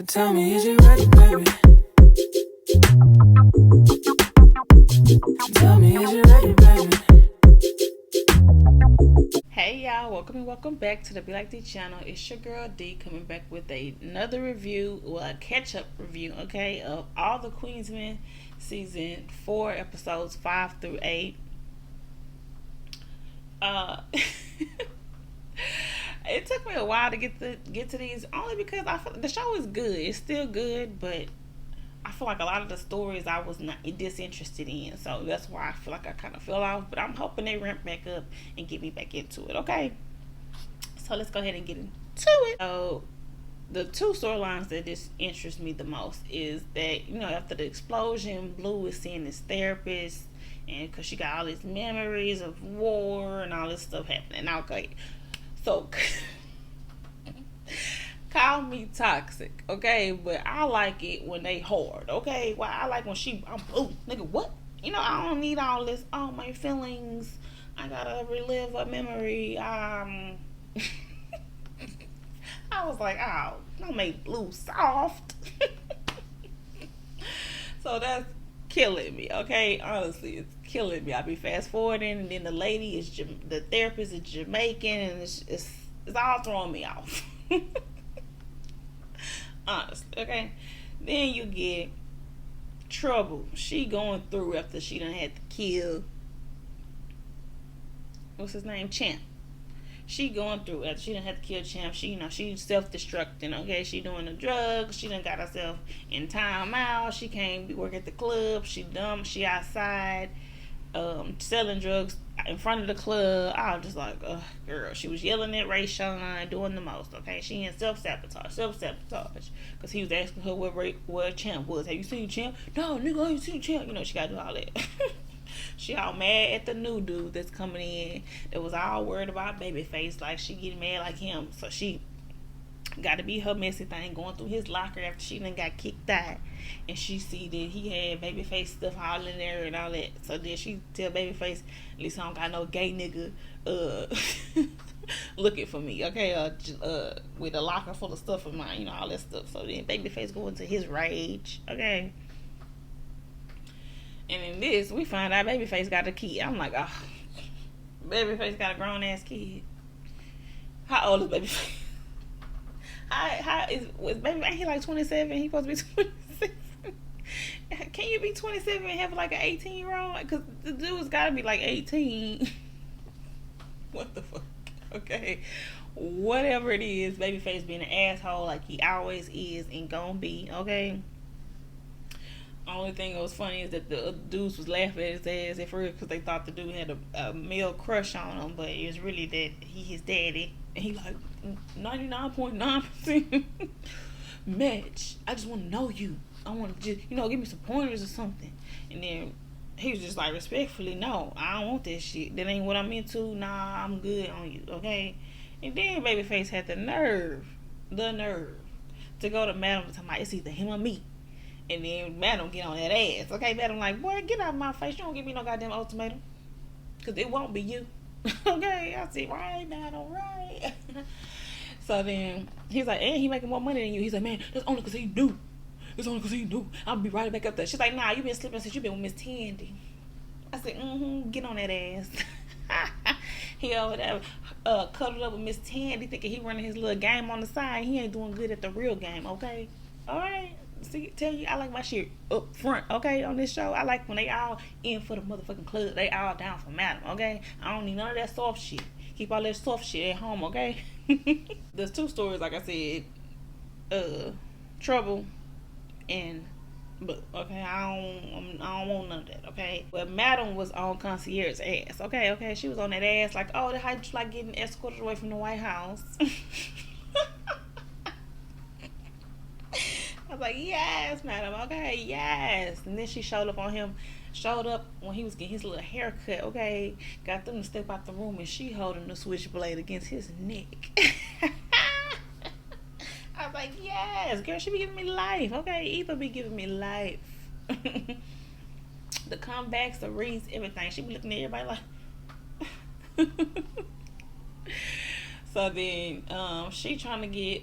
So tell me, is you ready, baby? Tell me, is you ready, baby? Hey y'all, welcome back to the Be Like D channel. It's your girl D coming back with another review, well, a catch-up review, okay, of all the Queensmen season 4 episodes 5 through 8. It took me a while to get to these, only because I feel the show is good. It's still good, but I feel like a lot of the stories I was not disinterested in, so that's why I feel like I kind of fell off. But I'm hoping they ramp back up and get me back into it. Okay, so let's go ahead and get into it. So the two storylines that just interest me the most is that, after the explosion, Blue is seeing this therapist, and because she got all these memories of war and all this stuff happening. Okay, so call me toxic, okay? But I like it when they hard, okay? Well, I like when I'm blue, nigga. What? I don't need all this. All my feelings. I gotta relive a memory. I was like, oh, don't make Blue soft. So that's killing me, okay? Honestly, it's killing me. I be fast forwarding, and then the lady is the therapist is Jamaican, and it's all throwing me off. Honestly, okay. Then you get Trouble. She going through after she done had to kill, what's his name, Champ. She going through after she done had to kill Champ. She self-destructing. Okay, she doing the drugs. She done got herself in timeout. She can't work at the club. She dumb. She outside, selling drugs in front of the club. I was just like, ugh, girl. She was yelling at Ray Sean, doing the most. Okay, she in self-sabotage, because he was asking her where Champ was. Have you seen Champ? No, nigga, I ain't seen Champ. She gotta do all that. She all mad at the new dude that's coming in, that was all worried about Babyface, like she getting mad like him. So she got to be her messy thing, going through his locker after she done got kicked out, and she see that he had Babyface stuff all in there and all that. So then she tell Babyface, at least I don't got no gay nigga looking for me, okay, with a locker full of stuff of mine, all that stuff. So then Babyface go into his rage, okay. And in this, we find out Babyface got a kid. I'm like, oh, Babyface got a grown ass kid. How old is Babyface? Was Baby? Ain't he like 27? He supposed to be 26. Can you be 27 and have like an 18-year-old? Because the dude's got to be like 18. What the fuck? Okay, whatever it is, Babyface being an asshole like he always is and gonna be. Okay. Only thing that was funny is that the dudes was laughing at his ass at first because they thought the dude had a male crush on him, but it was really that he his daddy, and he like 99.9% match. I just want to know you. I want to just give me some pointers or something. And then he was just like, respectfully, no, I don't want that shit. That ain't what I'm into. Nah, I'm good on you, okay? And then Babyface had the nerve to go to Madam and tell me it's either him or me. And then Madam get on that ass. Okay, Madam like, boy, get out of my face. You don't give me no goddamn ultimatum. Because it won't be you. Okay, I said, right, Madam, right. So then he's like, and he making more money than you. He's like, man, that's only because he knew. It's only because he knew. I'll be right back up there. She's like, nah, you been slipping since you been with Miss Tandy. I said, get on that ass. He over there cuddled up with Miss Tandy thinking he running his little game on the side. He ain't doing good at the real game, okay? All right. See, tell you, I like my shit up front, okay, on this show. I like when they all in for the motherfucking club. They all down for Madam, okay? I don't need none of that soft shit. Keep all that soft shit at home, okay? There's two stories, like I said. Trouble and Blue, okay? I don't want none of that, okay? But Madam was on Concierge's ass, okay? She was on that ass like, oh, how you like getting escorted away from the White House? I was like, yes, Madam, okay, yes. And then she showed up when he was getting his little haircut, okay. Got them to step out the room, and she holding the switchblade against his neck. I was like, yes, girl, she be giving me life, okay. Eva be giving me life. The comebacks, the reads, everything. She be looking at everybody like. So then, she trying to get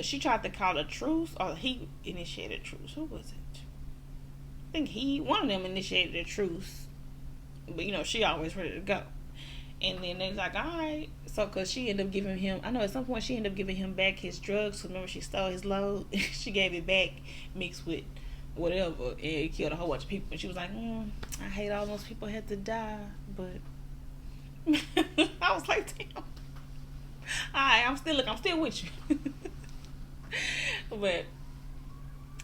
she tried to call a truce, or he initiated a truce. Who was it? I think one of them initiated a truce, but she always ready to go. And then they was like, all right. So, because she ended up giving him, I know at some point she ended up giving him back his drugs. So remember, she stole his load. She gave it back mixed with whatever. And it killed a whole bunch of people. And she was like, I hate all those people had to die. But I was like, damn. All right, I'm still with you. But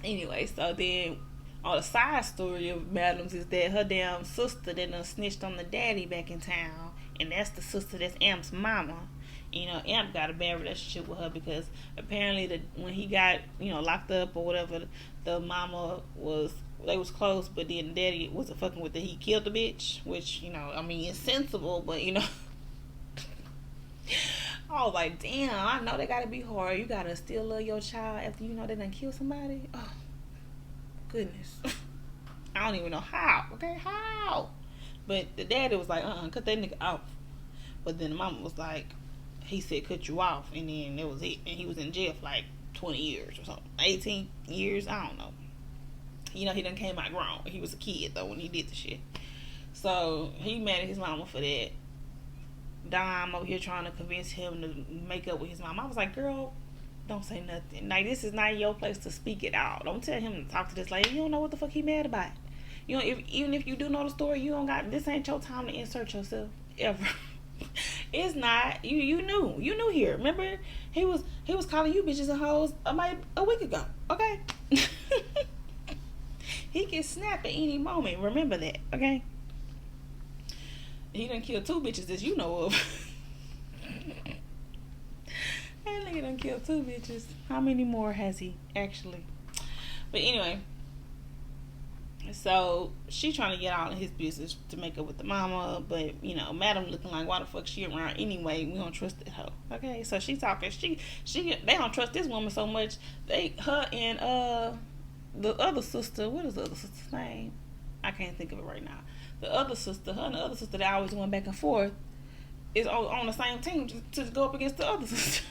anyway, so then on the side story of Madams is that her damn sister that done snitched on the daddy back in town, and that's the sister that's Amp's mama. Amp got a bad relationship with her because apparently when he got locked up or whatever, the mama they was close, but then the daddy wasn't fucking with her. He killed the bitch, which it's sensible, but I was like, damn, I know they gotta be hard. You gotta still love your child after they done kill somebody. Oh, goodness. I don't even know how. Okay, how? But the daddy was like, cut that nigga off. But then the mama was like, he said cut you off, and then that was it. And he was in jail for like 20 years or something. 18 years, I don't know. He done came out grown. He was a kid though when he did the shit. So he mad at his mama for that. Dom over here trying to convince him to make up with his mom. I was like, girl, don't say nothing. Like, this is not your place to speak it out. Don't tell him to talk to this lady. You don't know what the fuck he mad about. Even if you do know the story, you don't got, this ain't your time to insert yourself ever. It's not. You knew here. Remember, he was calling you bitches and hoes a week ago. Okay. He can snap at any moment. Remember that. Okay. He done killed 2 bitches that you know of. That nigga done killed 2 bitches. How many more has he actually? But anyway, so she trying to get out of his business to make up with the mama, but Madam looking like, why the fuck she around anyway? We don't trust that hoe. Okay, so she talking. They don't trust this woman so much. Her and the other sister. What is the other sister's name? I can't think of it right now. The other sister, her and the other sister that always went back and forth, is on the same team to go up against the other sister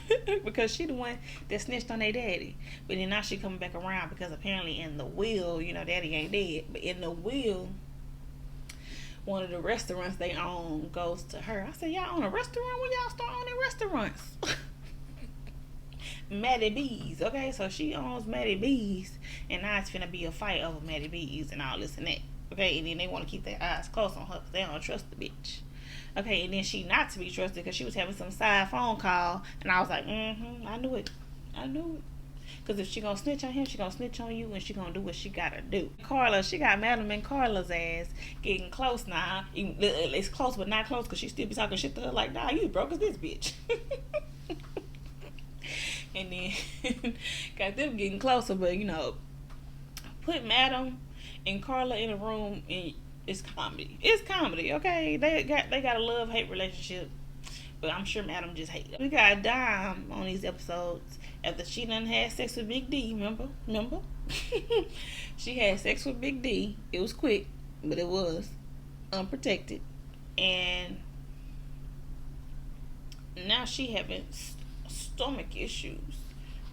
because she the one that snitched on their daddy. But then now she coming back around because apparently in the will, daddy ain't dead. But in the will, one of the restaurants they own goes to her. I said, y'all own a restaurant? When y'all start owning restaurants? Maddie B's. Okay, so she owns Maddie B's, and now it's finna be a fight over Maddie B's and all this and that. Okay, and then they want to keep their eyes close on her because they don't trust the bitch. Okay, and then she not to be trusted because she was having some side phone call, and I was like, I knew it. Because if she gonna snitch on him, she gonna snitch on you, and she gonna do what she gotta do. Carla, she got Madam and Carla's ass getting close now. It's close, but not close because she still be talking shit to her like, nah, you broke as this bitch. And then got them getting closer, but put Madam and Carla in a room and it's comedy. It's comedy, okay? They got a love-hate relationship, but I'm sure Madam just hates them. We got Dime on these episodes after she done had sex with Big D. Remember? She had sex with Big D. It was quick, but it was unprotected, and now she having stomach issues,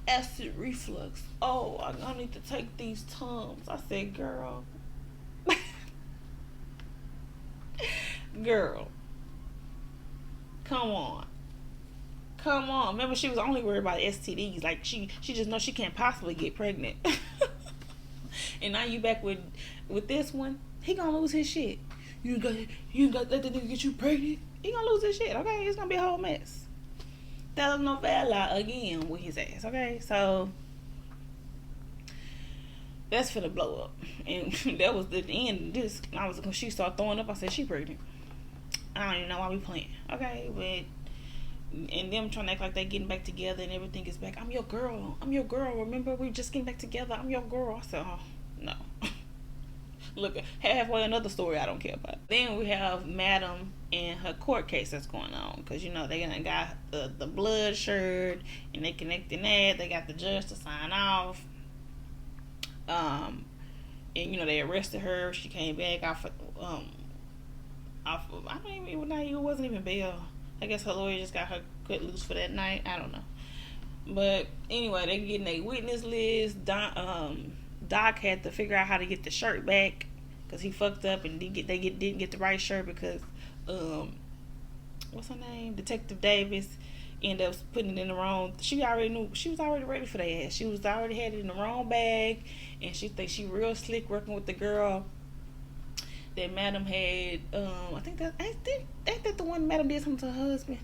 acid reflux. Oh, I need to take these Tums. I said, girl. Girl, come on. Remember, she was only worried about STDs. Like, she just knows she can't possibly get pregnant. And now you back with this one. He gonna lose his shit. You got that nigga get you pregnant. He gonna lose his shit. Okay, it's gonna be a whole mess. Telenovela again with his ass. Okay, so that's finna blow up. And that was the end of this. When she started throwing up, I said, she pregnant. I don't even know why we playing. Okay, but and them trying to act like they getting back together and everything is back. I'm your girl. Remember, we just getting back together. I'm your girl. I said, oh, no. Look, halfway another story I don't care about. Then we have Madam and her court case that's going on. Because, they gonna got the blood shirt and they connecting that. They got the judge to sign off. And, they arrested her. She came back off of, I don't even, it wasn't even bail. I guess her lawyer just got her cut loose for that night. I don't know. But anyway, they getting a witness list. Doc had to figure out how to get the shirt back because he fucked up and didn't get the right shirt because um what's her name, Detective Davis, ended up putting it in the wrong. She already knew, she was already ready for that ass. She was already had it in the wrong bag, and she thinks she real slick working with the girl that Madam had. I think that the one Madam did something to her husband.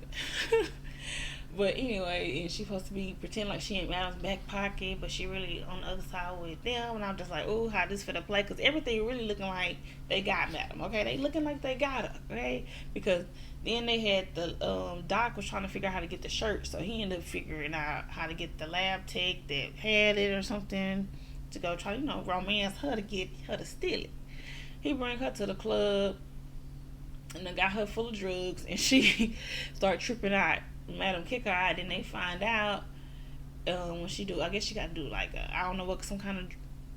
But anyway, and she supposed to be pretend like she in Madam's back pocket, but she really on the other side with them. And I'm just like, oh, how this finna play? Because everything really looking like they got Madam. Okay, they looking like they got her. Okay, because then they had the Doc was trying to figure out how to get the shirt, so he ended up figuring out how to get the lab tech that had it or something to go try, romance her to get her to steal it. He bring her to the club and then got her full of drugs, and she started tripping out. Madam kick her out, and they find out when she do. I guess she got to do like I don't know what, some kind of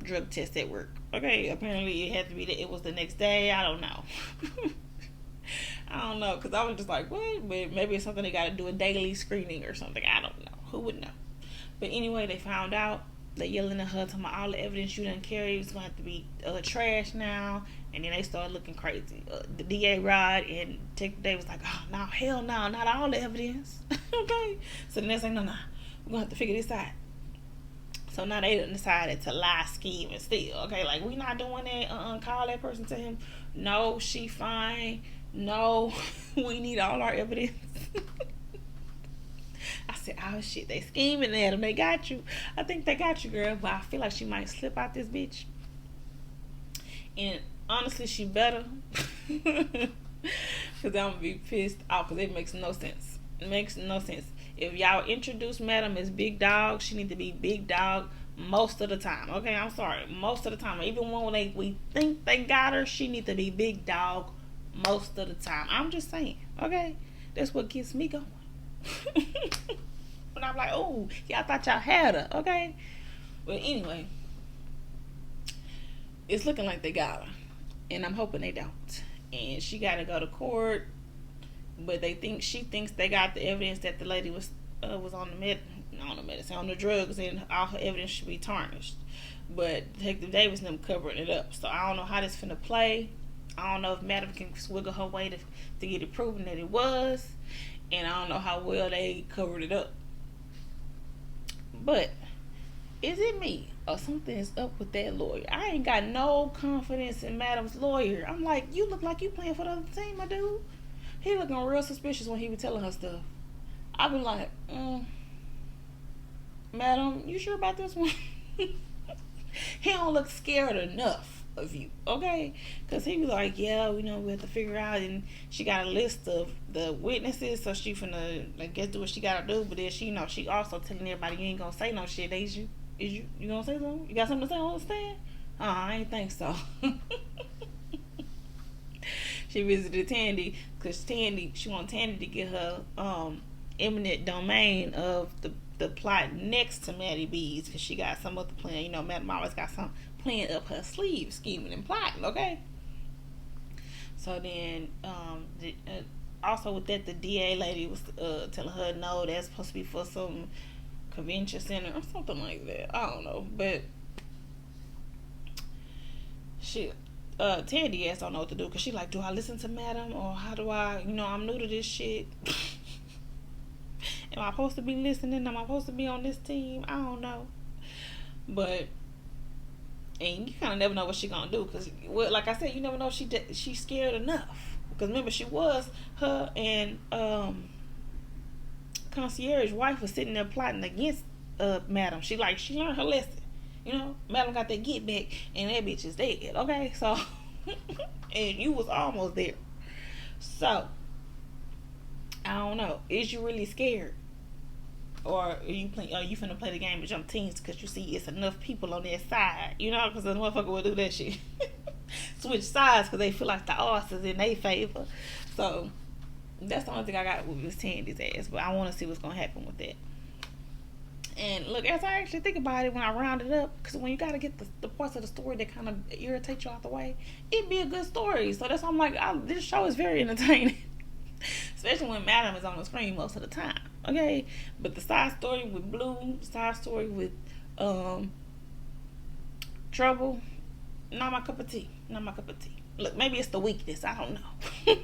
drug test at work. Okay, apparently it had to be that it was the next day. I don't know. I don't know, because I was just like, what? But maybe it's something they got to do, a daily screening or something. I don't know. Who would know? But anyway, they found out. They yelling at her, talking about all the evidence you didn't carry was going to have to be trash now. And then they started looking crazy. The DA Rod and Detective Day was like, oh, no, hell no, not all the evidence. Okay? So then they say, no, we're going to have to figure this out. So now they decided to lie, scheme, and steal. Okay, like, we not doing that. Call that person to him. No, she fine. No, we need all our evidence. I said, oh shit, they scheming at him. They got you. I think they got you, girl. But I feel like she might slip out this bitch. And honestly, she better. Because I'm going to be pissed off. Because it makes no sense. It makes no sense. If y'all introduce Madam as big dog, she need to be big dog most of the time. Okay, I'm sorry. Most of the time. Even when we think they got her, she need to be big dog most of the time. I'm just saying. Okay? That's what gets me going. When I'm like, oh, yeah, I thought y'all had her. Okay? But anyway, it's looking like they got her. And I'm hoping they don't. And she got to go to court. But she thinks they got the evidence that the lady was on the drugs, and all her evidence should be tarnished. But Detective Davis and them covering it up. So I don't know how this finna play. I don't know if Madam can swiggle her way to get it proven that it was. And I don't know how well they covered it up. But is it me or something's up with that lawyer? I ain't got no confidence in Madam's lawyer. I'm like, you look like you playing for the other team, my dude. He looking real suspicious when he was telling her stuff. I be like, Madam, you sure about this one? He don't look scared enough of you, okay? Because he was like, yeah, we have to figure out. And she got a list of the witnesses, so she finna, I guess, do what she gotta do. But then she also telling everybody, you ain't gonna say no shit. Is you gonna say something? You got something to say on the stand? I ain't think so. She visited Tandy because she wanted Tandy to get her eminent domain of the plot next to Maddie B's, because she got some other plan. Madam always got some plan up her sleeve, scheming and plotting. Okay. So then, also with that, the DA lady was telling her, no, that's supposed to be for some convention center or something like that. I don't know, but shit. Tandy ass don't know what to do, because she like, do I listen to Madam, or how do I, I'm new to this shit. Am I supposed to be listening? Am I supposed to be on this team? I don't know. But, and you kind of never know what she gonna do, because, like I said, you never know if she's scared enough. Because remember, her and concierge wife was sitting there plotting against Madam. She learned her lesson. Madam got that get back, and that bitch is dead. Okay, so and you was almost there. So I don't know. Is you really scared, or are you finna play the game with young teens because you see it's enough people on their side? Because the motherfucker will do that shit. Switch sides because they feel like the odds is in their favor. So that's the only thing I got with Miss Tandy's ass. But I want to see what's gonna happen with that. And look, as I actually think about it, when I round it up, because when you got to get the parts of the story that kind of irritate you out the way, it'd be a good story. So that's why I'm like, this show is very entertaining. Especially when Madam is on the screen most of the time. Okay? But the side story with Blue, side story with Trouble, not my cup of tea. Not my cup of tea. Look, maybe it's the weakness. I don't know.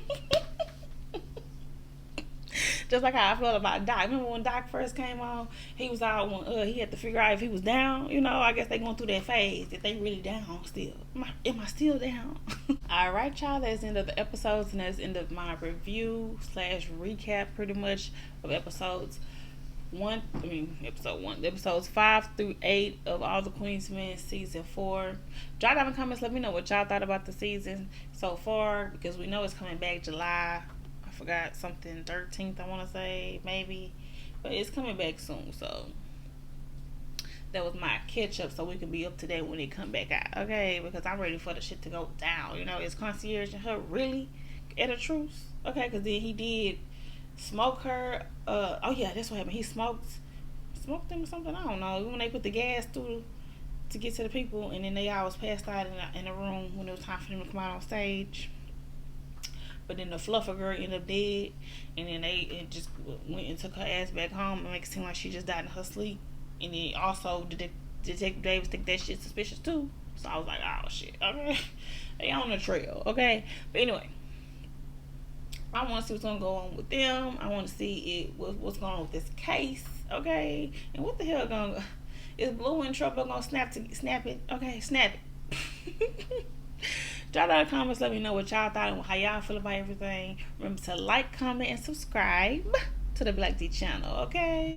Just like how I felt about Doc. Remember when Doc first came on? He was out when he had to figure out if he was down. You know, I guess they going through that phase. If they really down still. Am I still down? Alright, y'all. That's the end of the episodes, and that's the end of my review / recap pretty much of episodes episodes 5 through 8 of All the Queen's Men season 4. Drop down in the comments, let me know what y'all thought about the season so far, because we know it's coming back July. I forgot something 13th, I want to say, maybe, but it's coming back soon. So that was my catch up, so we can be up to date when it come back out. Okay, because I'm ready for the shit to go down. You know, is Concierge and her really at a truce? Okay, because then he did smoke her. Oh yeah, that's what happened. He smoked them or something. I don't know. When they put the gas through to get to the people, and then they all was passed out in the room when it was time for them to come out on stage. But then the fluffer girl ended up dead, and then they just went and took her ass back home and make it seem like she just died in her sleep. And then also Detective Davis think that shit's suspicious too. So I was like, oh shit, okay, they on the trail, okay. But anyway, I want to see what's going to go on with them. I want to see what's going on with this case, okay? And what the hell going to... Is Blue in trouble going to snap it? Okay, snap it. Drop down in the comments. Let me know what y'all thought and how y'all feel about everything. Remember to like, comment, and subscribe to the Black D channel, okay?